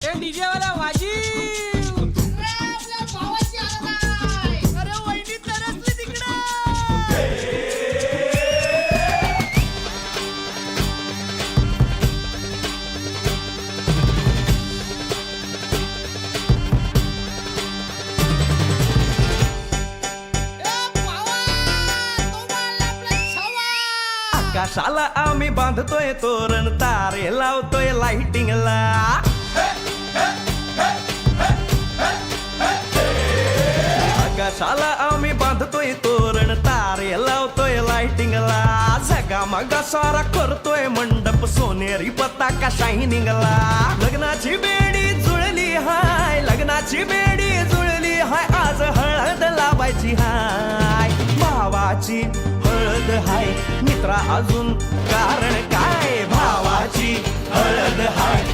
ए DJ वाला वाजीव. आपल्या भावाची आलाय. अरे वहिनी तरसली तिकडे. आकाशाला आम्ही बांधतोय तोरण तारे लावतोय लाइटिंगला. आकाशाला आम्ही बांधतोय तोरण तारे लावतोय लाइटिंगला. सगा मगा सारा करतोय मंडप सोनेरी पताका शायनिंगला. लग्नाची बेडी जुळली हाय, लग्नाची बेडी जुळली हाय. आज हळद लावायची हाय, भावाची हळद हाय. मित्रा अजून कारण काय, भावाची हळद हाय.